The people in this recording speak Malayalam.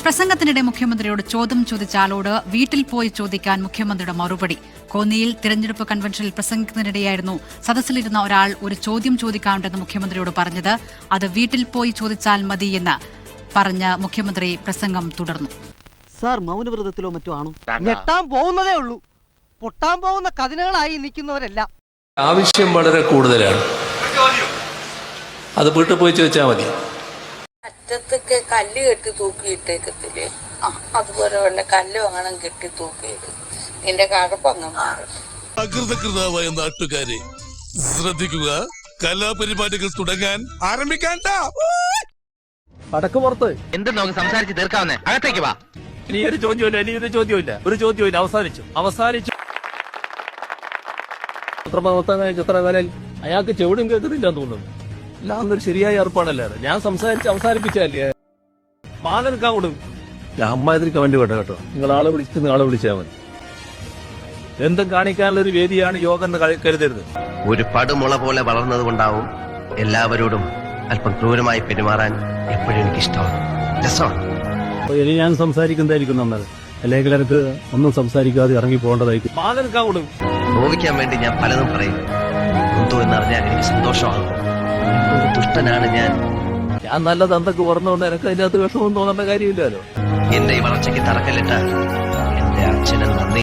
പ്രസംഗത്തിനിടെ മുഖ്യമന്ത്രിയോട് ചോദ്യം ചോദിച്ച ആളോട് വീട്ടിൽ പോയി ചോദിക്കാൻ മുഖ്യമന്ത്രിയുടെ മറുപടി. കോന്നിയിൽ തിരഞ്ഞെടുപ്പ് കൺവെൻഷനിൽ പ്രസംഗിക്കുന്നതിനിടെയായിരുന്നു സദസ്സിലിരുന്ന ഒരാൾ ഒരു ചോദ്യം ചോദിക്കാനുണ്ടെന്ന് മുഖ്യമന്ത്രിയോട് പറഞ്ഞത്. അത് വീട്ടിൽ പോയി ചോദിച്ചാൽ മതിയെന്ന് പറഞ്ഞ് മുഖ്യമന്ത്രി പ്രസംഗം തുടർന്നു. സാർ മൗനവ്രതത്തിലോ മറ്റോ ആണോ? ഞെട്ടാൻ പോകുന്നതേ ഉള്ളൂ. പൊട്ടാൻ പോകുന്ന കതിനകളായി നിൽക്കുന്നവരല്ല. ആവശ്യം വളരെ കൂടുതലാണ്. അത് വീട്ടിൽ പോയി ചോദിച്ചാൽ മതി. അറ്റത്തൊക്കെ കല്ല് കെട്ടി തൂക്കിയിട്ടേക്കത്തില്ലേ, അതുപോലെ വല്ല കല്ല് വാങ്ങണം കെട്ടി തൂക്കിയിട്ട് നിന്റെ കഴപ്പങ്ങ് മാറും. അകൃതകൃതാവായ നാട്ടുകാരെ ശ്രദ്ധിക്കുക, കലാപരിപാടികൾ തുടങ്ങാൻ ആരംഭിക്കാൻ. പടക്ക് പുറത്ത് എന്ത് നമുക്ക് സംസാരിച്ച് തീർക്കാവുന്നേ, അകത്തേക്ക് വാ. ഇനിയൊരു ചോദ്യമില്ല, ഒരു ചോദ്യമില്ല. അവസാനിച്ചു. ചിത്രകാലൻ അയാൾക്ക് ചെവിടും കേൾക്കുന്നില്ലെന്ന് തോന്നുന്നു. അല്ലാന്നൊരു ശരിയായ ഏർപ്പാടല്ലേ. ഞാൻ സംസാരിച്ച് അവസാനിപ്പിച്ചല്ലേ. മാലനക്കാൻ കൊടുക്കും. അമ്മാതിരിക്ക് വേണ്ടി കേട്ടോ. നിങ്ങൾ ആളെ വിളിച്ചാൽ മതി. എന്തും കാണിക്കാനുള്ള ഒരു വേദിയാണ് യോഗം എന്ന് കരുതരുത്. ഒരു പടുമുള പോലെ വളർന്നത് കൊണ്ടാവും എല്ലാവരോടും അല്പം ക്രൂരമായി പെരുമാറാൻ എപ്പോഴും എനിക്കിഷ്ടമാണ്, രസമാണ്. ഇനി ഞാൻ സംസാരിക്കുന്നതായിരിക്കും നല്ലത്. അല്ലെങ്കിൽ എനിക്ക് ഒന്നും സംസാരിക്കാതെ ഇറങ്ങി പോകേണ്ടതായിരിക്കും. മാലനക്കാൻ കൊടുക്കും. നോവിക്കാൻ വേണ്ടി ഞാൻ പലതും പറയും. എന്തോ എന്നറിഞ്ഞാൽ എനിക്ക് സന്തോഷമാകും. ദുഷ്ടനാണ് ഞാൻ. നല്ല തന്തൊക്കെ പറഞ്ഞുകൊണ്ട് എനിക്ക് അതിനകത്ത് വിഷമം തോന്നേണ്ട കാര്യമില്ലല്ലോ. എന്റെ ഈ വളർച്ചയ്ക്ക് തറക്കല്ലിട്ട എന്റെ അച്ഛനെ നന്ദി.